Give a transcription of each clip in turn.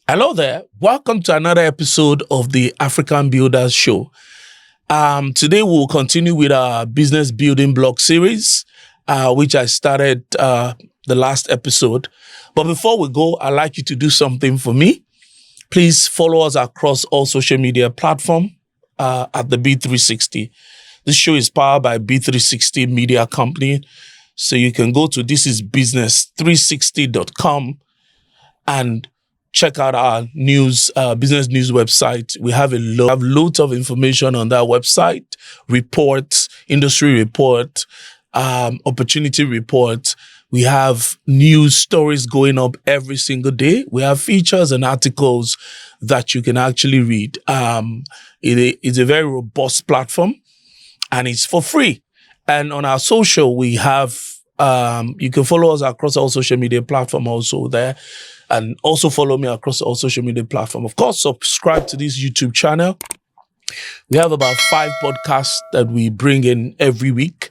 Hello there. Welcome to another episode of the African Builders Show. Today we'll continue with our business building blog series, which I started the last episode. But before we go, I'd like you to do something for me. Please follow us across all social media platforms at the B360. This show is powered by B360 Media Company. So you can go to thisisbusiness360.com and check out our business news website. We have loads of information on that website, reports, industry report, opportunity report. We have news stories going up every single day. We have features and articles that you can actually read. It is a very robust platform and it's for free. And on our social, we have, you can follow us across all social media platforms also there. And also follow me across all social media platforms. Of course, subscribe to this YouTube channel. We have about 5 podcasts that we bring in every week,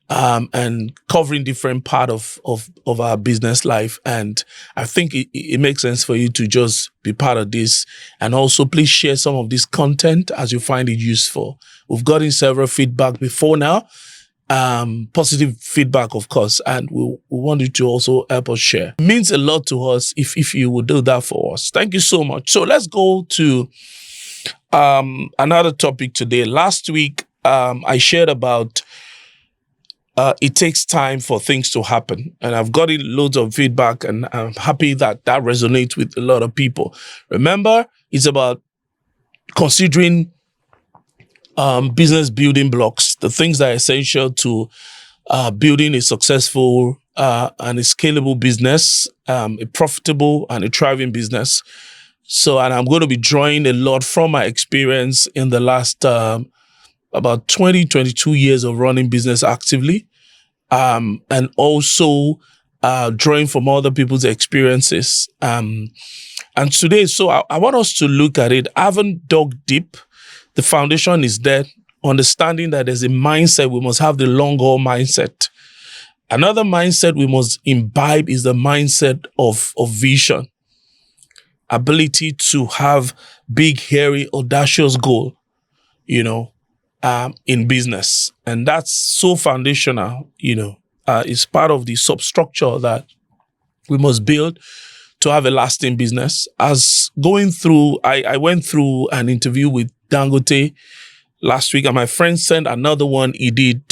and covering different part of our business life. And I think it makes sense for you to just be part of this. And also, please share some of this content as you find it useful. We've gotten several feedback before now. Positive feedback, of course, and we want you to also help us share. It means a lot to us if you would do that for us. Thank you so much. So let's go to another topic today. Last week, I shared about it takes time for things to happen, and I've gotten loads of feedback, and I'm happy that resonates with a lot of people. Remember, it's about considering business building blocks, the things that are essential to building a successful and a scalable business, a profitable and a thriving business. So, and I'm going to be drawing a lot from my experience in the last about 22 years of running business actively, and also drawing from other people's experiences. And today, so I want us to look at it. I haven't dug deep. The foundation is there, understanding that there's a mindset. We must have the long haul mindset. Another mindset we must imbibe is the mindset of vision. Ability to have big, hairy, audacious goal, in business. And that's so foundational, it's part of the substructure that we must build to have a lasting business. As going through, I went through an interview with Dangote last week, and my friend sent another one he did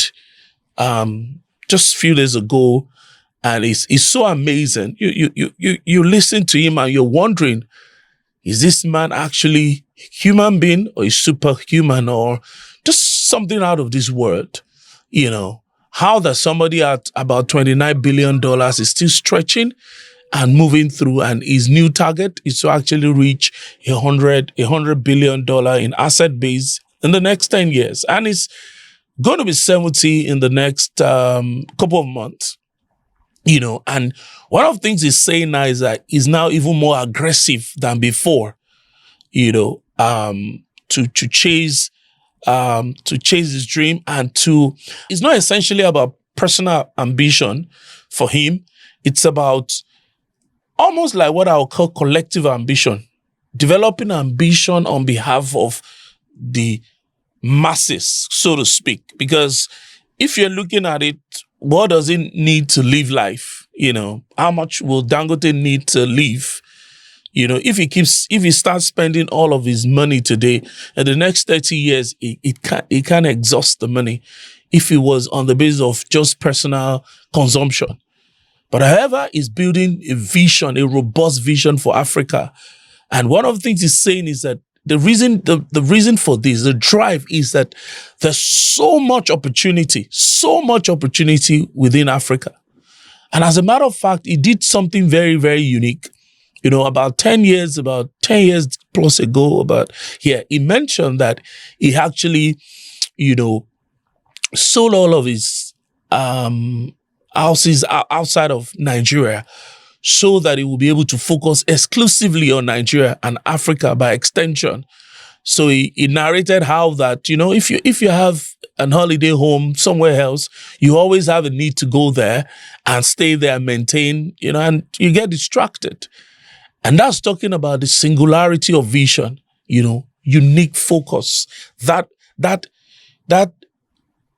just a few days ago, and it's so amazing. You listen to him and you're wondering, is this man actually human being, or is superhuman, or just something out of this world? How that somebody at about $29 billion is still stretching and moving through, and his new target is to actually reach $100 billion in asset base in the next 10 years. And it's going to be 70 in the next couple of months, and one of the things he's saying now is that he's now even more aggressive than before, to chase his dream, and it's not essentially about personal ambition for him. It's about almost like what I would call collective ambition, developing ambition on behalf of the masses, so to speak. Because if you're looking at it, what does it need to live life? How much will Dangote need to live? If he starts spending all of his money today, in the next 30 years, he can't exhaust the money if it was on the basis of just personal consumption. But however, he's building a vision, a robust vision for Africa. And one of the things he's saying is that the reason for this, the drive, is that there's so much opportunity within Africa. And as a matter of fact, he did something very, very unique. About 10 years plus ago, he mentioned that he actually, sold all of his houses outside of Nigeria so that he will be able to focus exclusively on Nigeria and Africa by extension. So he narrated how that, if you have an holiday home somewhere else, you always have a need to go there and stay there and maintain, and you get distracted. And that's talking about the singularity of vision, unique focus, that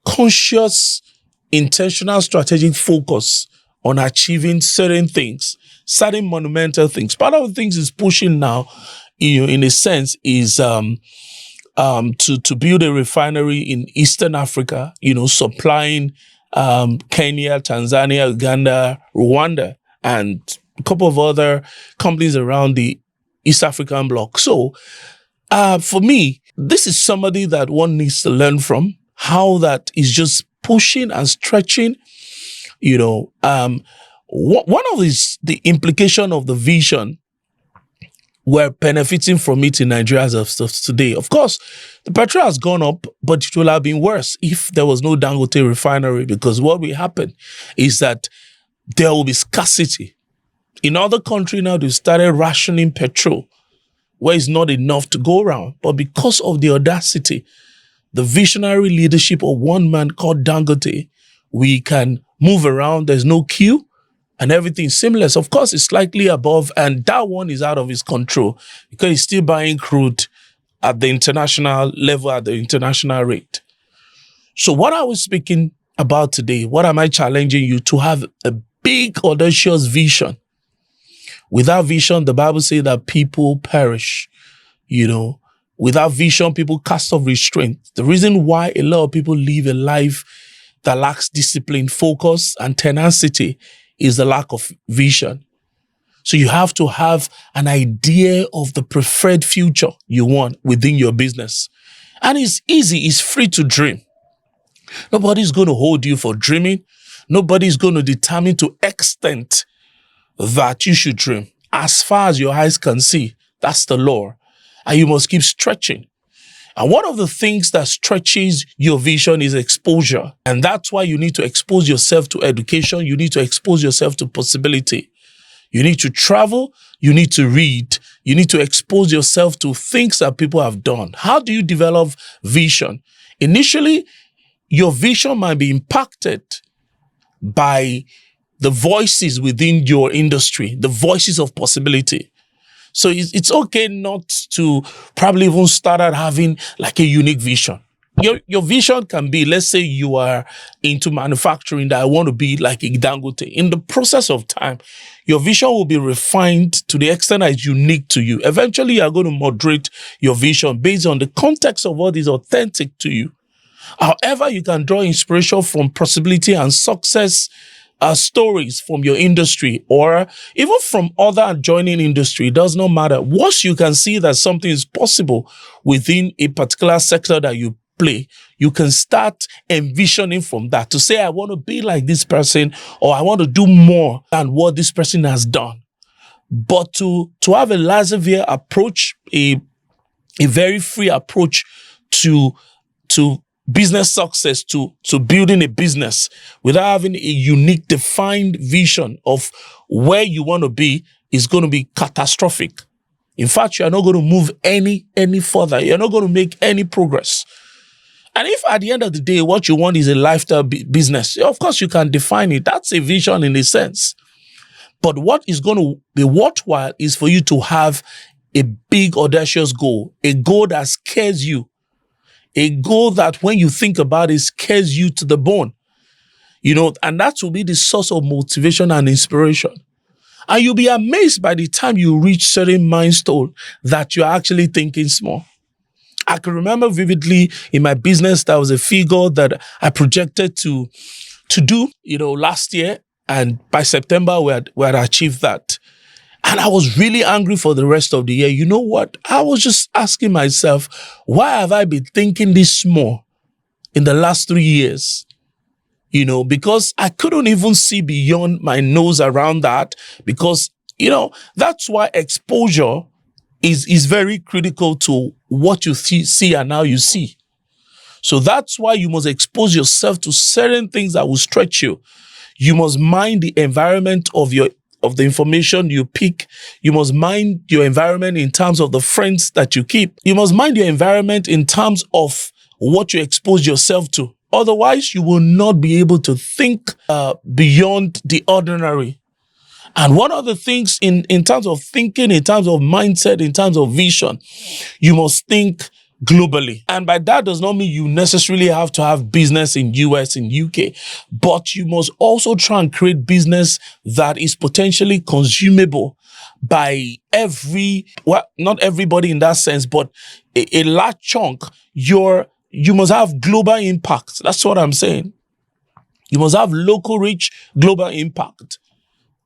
conscious, intentional, strategic focus on achieving certain things, certain monumental things. Part of the things is pushing now, in a sense, is to build a refinery in Eastern Africa, supplying Kenya, Tanzania, Uganda, Rwanda, and a couple of other companies around the East African bloc. So, for me, this is somebody that one needs to learn from, how that is just pushing and stretching. One of the implication of the vision, we're benefiting from it in Nigeria as of today. Of course, the petrol has gone up, but it will have been worse if there was no Dangote refinery, because what will happen is that there will be scarcity. In other countries now, they've started rationing petrol, where it's not enough to go around. But because of the audacity, the visionary leadership of one man called Dangote, we can move around. There's no queue and everything's seamless. Of course, it's slightly above, and that one is out of his control because he's still buying crude at the international level, at the international rate. So what I was speaking about today, what am I challenging you to have? A big, audacious vision. Without vision, the Bible says that people perish. Without vision, people cast off restraint. The reason why a lot of people live a life that lacks discipline, focus, and tenacity is the lack of vision. So you have to have an idea of the preferred future you want within your business. And it's easy, it's free to dream. Nobody's going to hold you for dreaming. Nobody's going to determine to extent that you should dream. As far as your eyes can see, that's the law. And you must keep stretching. And one of the things that stretches your vision is exposure. And that's why you need to expose yourself to education. You need to expose yourself to possibility. You need to travel. You need to read. You need to expose yourself to things that people have done. How do you develop vision? Initially, your vision might be impacted by the voices within your industry, the voices of possibility. So it's okay not to probably even start out having like a unique vision. Your vision can be, let's say you are into manufacturing, that I want to be like a Dangote. In the process of time, your vision will be refined to the extent that it's unique to you. Eventually, you are going to moderate your vision based on the context of what is authentic to you. However, you can draw inspiration from possibility and success stories from your industry, or even from other adjoining industry. It does not matter. Once you can see that something is possible within a particular sector that you play, you can start envisioning from that to say, I want to be like this person, or I want to do more than what this person has done. But to have a laissez-faire approach, a very free approach to business success, to building a business without having a unique, defined vision of where you want to be, is going to be catastrophic. In fact, you are not going to move any further. You're not going to make any progress. And if at the end of the day, what you want is a lifestyle business, of course you can define it. That's a vision in a sense. But what is going to be worthwhile is for you to have a big, audacious goal, a goal that scares you. A goal that when you think about it, scares you to the bone, and that will be the source of motivation and inspiration. And you'll be amazed by the time you reach certain milestone that you're actually thinking small. I can remember vividly in my business, there was a figure that I projected to do, last year. And by September, we had achieved that. And I was really angry for the rest of the year. You know what? I was just asking myself, why have I been thinking this small in the last 3 years? Because I couldn't even see beyond my nose around that, because, that's why exposure is very critical to what you see and how you see. So that's why you must expose yourself to certain things that will stretch you. You must mind the environment of the information you pick. You must mind your environment in terms of the friends that you keep. You must mind your environment in terms of what you expose yourself to. Otherwise, you will not be able to think beyond the ordinary. And one of the things in terms of thinking, in terms of mindset, in terms of vision, you must think globally. And by that does not mean you necessarily have to have business in US, in UK, but you must also try and create business that is potentially consumable by not everybody in that sense, but a large chunk. You must have global impact. That's what I'm saying. You must have local reach, global impact.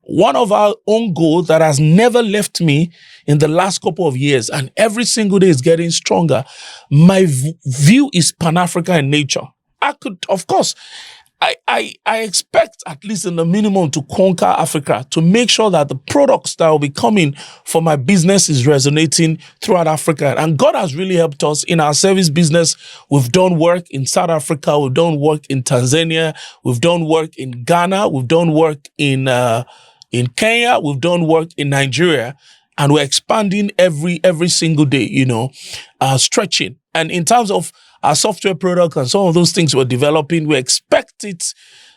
One of our own goals that has never left me in the last couple of years, and every single day is getting stronger. My view is Pan-African in nature. Of course, I expect at least in the minimum to conquer Africa, to make sure that the products that will be coming for my business is resonating throughout Africa. And God has really helped us in our service business. We've done work in South Africa. We've done work in Tanzania. We've done work in Ghana. We've done work in Kenya. We've done work in Nigeria. And we're expanding every single day, stretching. And in terms of our software product and some of those things we're developing, we expect it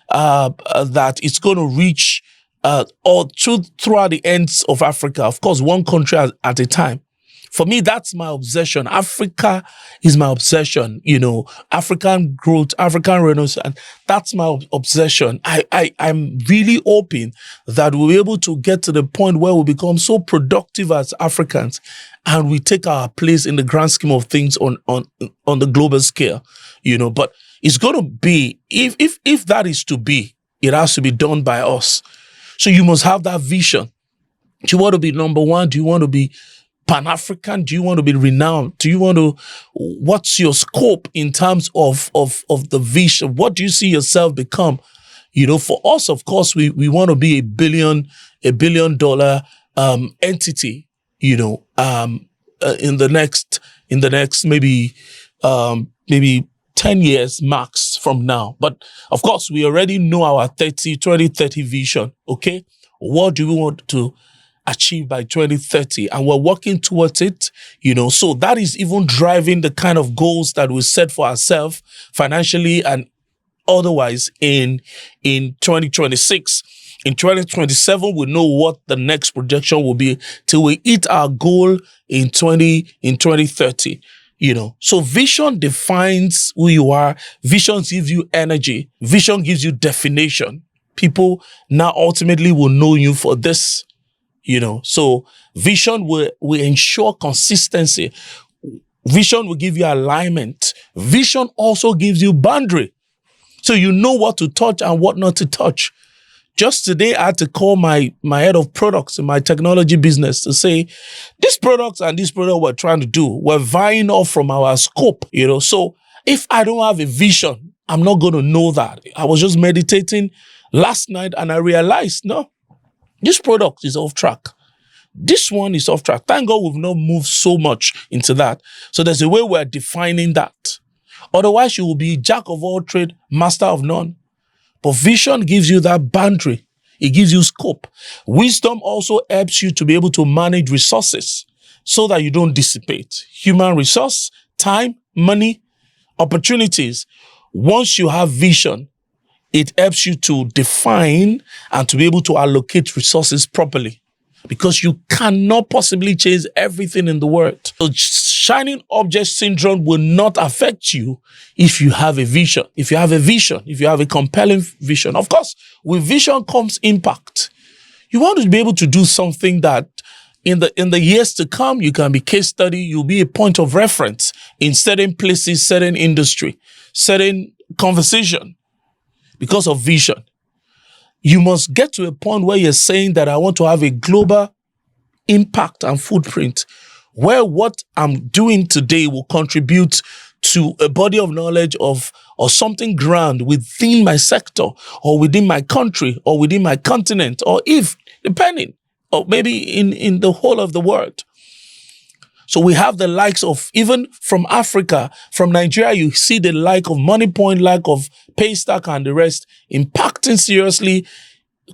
that it's going to reach throughout the ends of Africa. Of course, one country at a time. For me, that's my obsession. Africa is my obsession. African growth, African renaissance. That's my obsession. I'm really hoping that we'll be able to get to the point where we become so productive as Africans, and we take our place in the grand scheme of things on the global scale. But it's going to be, if that is to be, it has to be done by us. So you must have that vision. Do you want to be number one? Do you want to be Pan-African? Do you want to be renowned? What's your scope in terms of the vision? What do you see yourself become? For us, of course, we want to be a billion dollar entity, in the next maybe 10 years max from now. But of course, we already know our 2030 vision. Okay. What do we want to achieve by 2030, and we're working towards it, so that is even driving the kind of goals that we set for ourselves financially and otherwise in 2026. In 2027, we know what the next projection will be till we hit our goal in 2030. So vision defines who you are. Vision gives you energy. Vision gives you definition. People now ultimately will know you for this. So vision will ensure consistency. Vision will give you alignment. Vision also gives you boundary. So you know what to touch and what not to touch. Just today, I had to call my head of products in my technology business to say, this product and this product we're trying to do, we're vying off from our scope, So if I don't have a vision, I'm not going to know that. I was just meditating last night and I realized, no, this product is off track. This one is off track. Thank God we've not moved so much into that. So there's a way we're defining that. Otherwise, you will be jack of all trade, master of none. But vision gives you that boundary. It gives you scope. Wisdom also helps you to be able to manage resources so that you don't dissipate. Human resource, time, money, opportunities. Once you have vision, it helps you to define and to be able to allocate resources properly, because you cannot possibly change everything in the world. So shining object syndrome will not affect you if you have a vision. If you have a vision, if you have a compelling vision. Of course, with vision comes impact. You want to be able to do something that in the years to come, you can be case study, you'll be a point of reference in certain places, certain industry, certain conversation. Because of vision, you must get to a point where you're saying that I want to have a global impact and footprint, where what I'm doing today will contribute to a body of knowledge or something grand within my sector or within my country or within my continent, or depending, or maybe in the whole of the world. So we have the likes of, even from Africa, from Nigeria, you see the like of MoneyPoint, like of Paystack and the rest, impacting seriously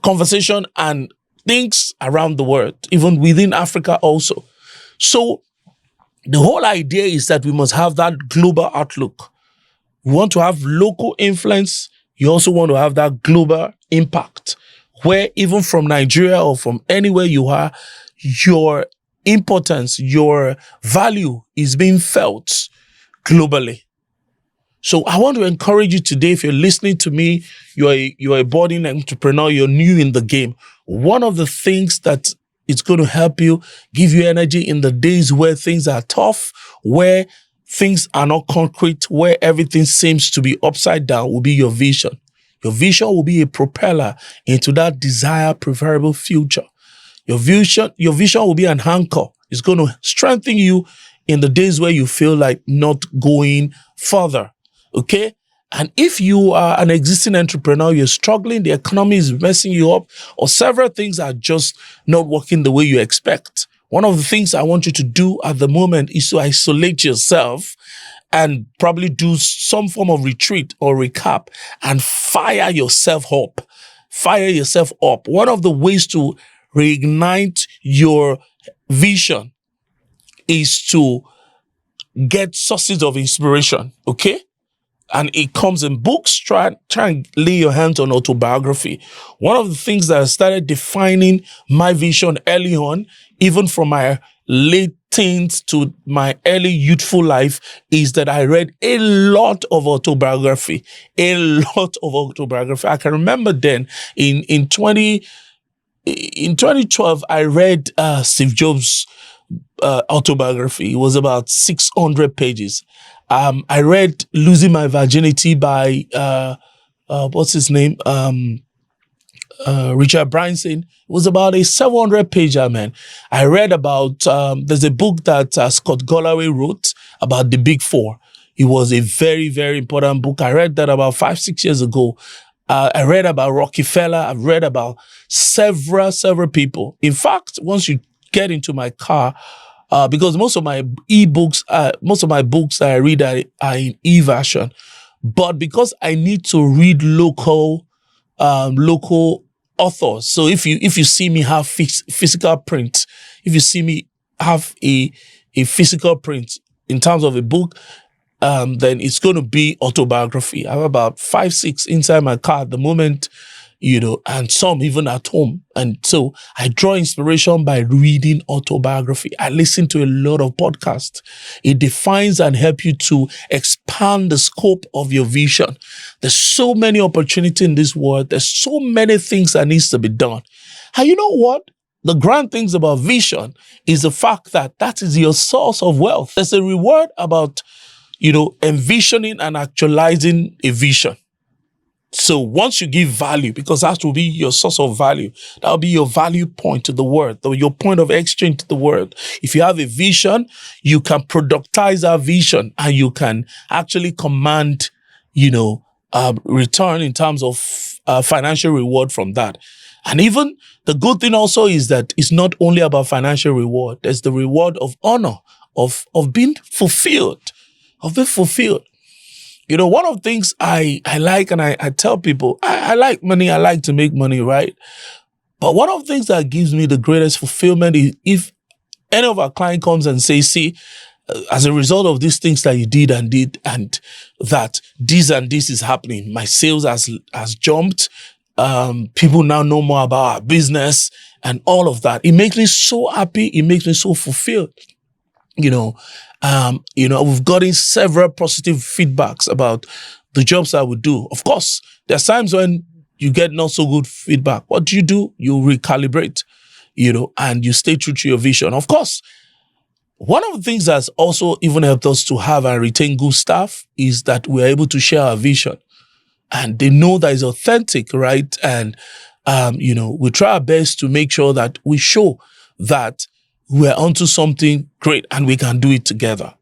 conversation and things around the world, even within Africa also. So the whole idea is that we must have that global outlook. We want to have local influence. You also want to have that global impact. where even from Nigeria or from anywhere you are, your importance, your value is being felt globally. So I want to encourage you today, if you're listening to me, you're a budding entrepreneur, you're new in the game. One of the things that it's going to help you, give you energy in the days where things are tough, where things are not concrete, where everything seems to be upside down, will be your vision. Your vision will be a propeller into that desired, preferable future. Your vision will be an anchor. It's going to strengthen you in the days where you feel like not going further. Okay? And if you are an existing entrepreneur, you're struggling, the economy is messing you up, or several things are just not working the way you expect. One of the things I want you to do at the moment is to isolate yourself and probably do some form of retreat or recap and fire yourself up. Fire yourself up. One of the ways to reignite your vision is to get sources of inspiration, okay? And it comes in books. Try and lay your hands on autobiography. One of the things that I started defining my vision early on, even from my late teens to my early youthful life, is that I read a lot of autobiography. A lot of autobiography. I can remember then in 2012, I read Steve Jobs' autobiography. It was about 600 pages. I read Losing My Virginity by, what's his name? Richard Branson. It was about a 700-pager, man. I read about, there's a book that Scott Galloway wrote about the Big Four. It was a very, very important book. I read that about 5-6 years ago. I read about Rockefeller. I've read about several people. In fact, once you get into my car, because most of my books that I read are in e-version, but because I need to read local authors. So if you see me have physical print, if you see me have a physical print in terms of a book, then it's going to be autobiography. I have about 5-6 inside my car at the moment, and some even at home. And so I draw inspiration by reading autobiography. I listen to a lot of podcasts. It defines and helps you to expand the scope of your vision. There's so many opportunities in this world. There's so many things that needs to be done. And you know what? The grand things about vision is the fact that is your source of wealth. There's a reward about envisioning and actualizing a vision. So once you give value, because that will be your source of value, that will be your value point to the world, your point of exchange to the world. If you have a vision, you can productize that vision and you can actually command, return in terms of financial reward from that. And even the good thing also is that it's not only about financial reward. There's the reward of honor, of being fulfilled. One of the things I like, and I tell people, I like money, I like to make money, right? But one of the things that gives me the greatest fulfillment is if any of our client comes and says, see, as a result of these things that you did and that this and this is happening, my sales has jumped, people now know more about our business and all of that. It makes me so happy. It makes me so fulfilled. We've gotten several positive feedbacks about the jobs that we do. Of course, there's times when you get not so good feedback. What do? You recalibrate, and you stay true to your vision. Of course, one of the things that's also even helped us to have and retain good staff is that we're able to share our vision. And they know that it's authentic, right? And, we try our best to make sure that we show that we're onto something great and we can do it together.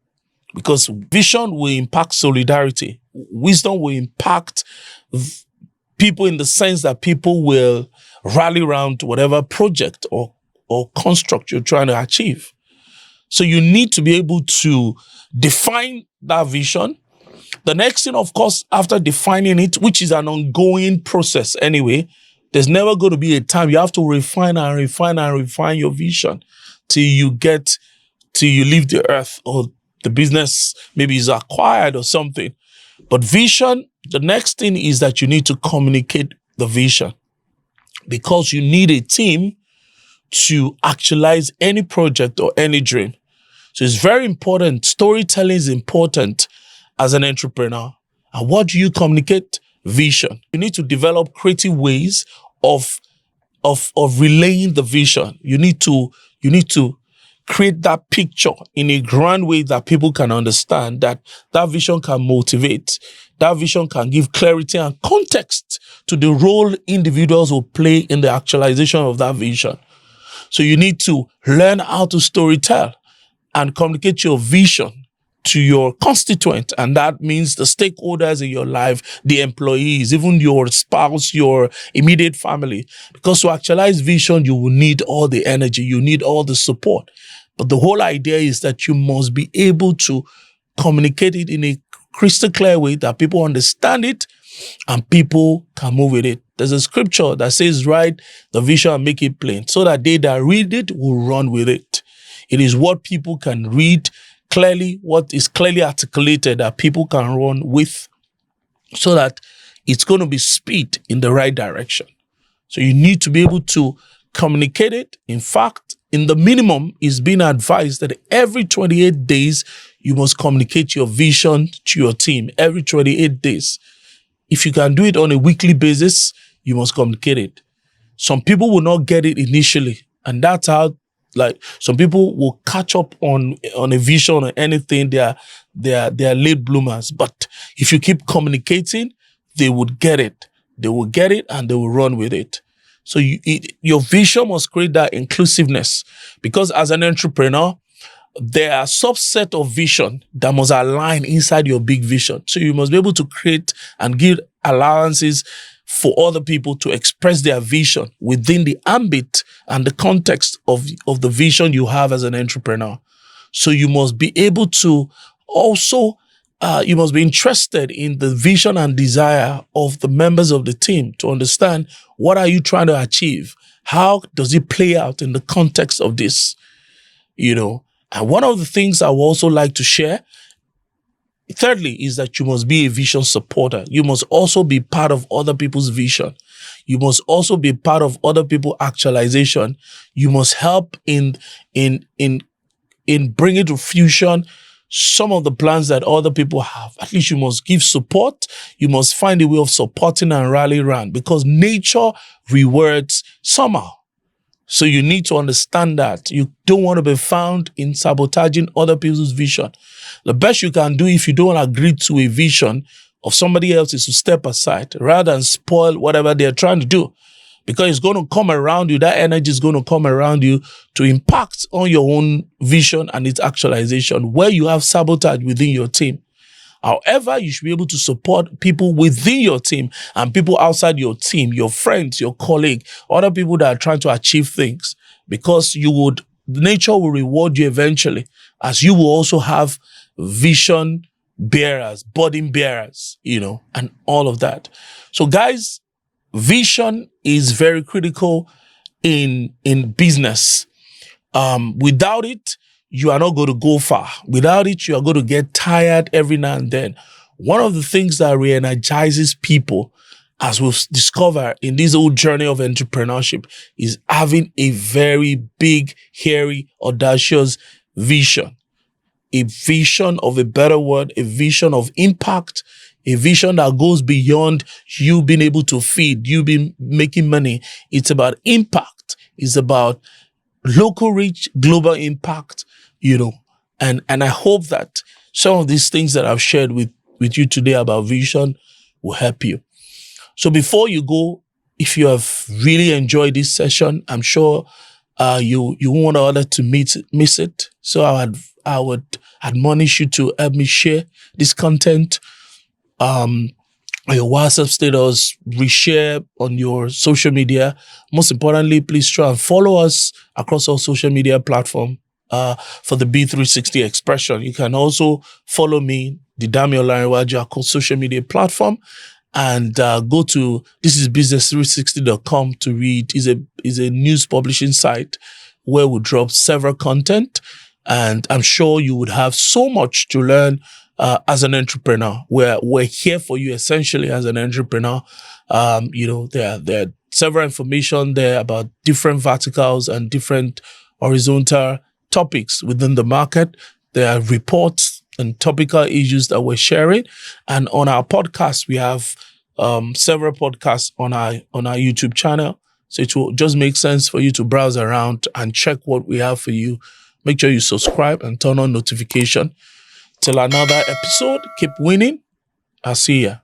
Because vision will impact solidarity. Wisdom will impact people in the sense that people will rally around whatever project or construct you're trying to achieve. So you need to be able to define that vision. The next thing, of course, after defining it, which is an ongoing process anyway, there's never going to be a time you have to refine your vision till you leave the earth or the business maybe is acquired or something. But vision, the next thing is that you need to communicate the vision. because you need a team to actualize any project or any dream. So it's very important. Storytelling is important as an entrepreneur. And what do you communicate? Vision. You need to develop creative ways of relaying the vision. You need to create that picture in a grand way that people can understand, that vision can motivate. That vision can give clarity and context to the role individuals will play in the actualization of that vision. So you need to learn how to storytell and communicate your vision to your constituent. And that means the stakeholders in your life, the employees, even your spouse, your immediate family. Because to actualize vision, you will need all the energy, you need all the support. But the whole idea is that you must be able to communicate it in a crystal clear way that people understand it and people can move with it. There's a scripture that says, write the vision and make it plain, so that they that read it will run with it. It is what people can read clearly, what is clearly articulated that people can run with, so that it's going to be speed in the right direction. So you need to be able to communicate it. In fact, in the minimum, it's been advised that every 28 days, you must communicate your vision to your team. Every 28 days. If you can do it on a weekly basis, you must communicate it. Some people will not get it initially. And that's how, like, some people will catch up on a vision or anything. They are late bloomers. But if you keep communicating, they would get it. They will get it and they will run with it. So your vision must create that inclusiveness, because as an entrepreneur, there are subset of vision that must align inside your big vision. So you must be able to create and give allowances for other people to express their vision within the ambit and the context of the vision you have as an entrepreneur. So you must be able to also, you must be interested in the vision and desire of the members of the team to understand, what are you trying to achieve? How does it play out in the context of this? And one of the things I would also like to share, thirdly, is that you must be a vision supporter. You must also be part of other people's vision. You must also be part of other people's actualization. You must help in bringing to fruition some of the plans that other people have. At least you must give support. You must find a way of supporting and rallying around, because nature rewards somehow. So you need to understand that you don't want to be found in sabotaging other people's vision. The best you can do, if you don't agree to a vision of somebody else, is to step aside rather than spoil whatever they're trying to do. Because it's going to come around you, that energy is going to come around you to impact on your own vision and its actualization, where you have sabotage within your team. However, you should be able to support people within your team and people outside your team, your friends, your colleague, other people that are trying to achieve things, because nature will reward you eventually, as you will also have vision bearers, burden bearers, and all of that. So guys, vision is very critical in business. Without it, you are not going to go far. Without it, you are going to get tired every now and then. One of the things that re-energizes people, as we've discovered in this whole journey of entrepreneurship, is having a very big, hairy, audacious vision. A vision of a better world, a vision of impact, a vision that goes beyond you being able to feed, you being making money. It's about impact. It's about local reach, global impact, and I hope that some of these things that I've shared with you today about vision will help you. So before you go, if you have really enjoyed this session, I'm sure you want others to miss it. So I would admonish you to help me share this content on your WhatsApp status, reshare on your social media. Most importantly, please try and follow us across our social media platform for the B360 expression. You can also follow me, the Dami Olariwaju, across social media platform, and go to thisisbusiness360.com to read. Is a news publishing site where we drop several content. And I'm sure you would have so much to learn as an entrepreneur. We're here for you essentially as an entrepreneur. There are several information there about different verticals and different horizontal topics within the market. There are reports and topical issues that we're sharing. And on our podcast, we have several podcasts on our YouTube channel. So it will just make sense for you to browse around and check what we have for you. Make sure you subscribe and turn on notification. Till another episode, keep winning. I'll see ya.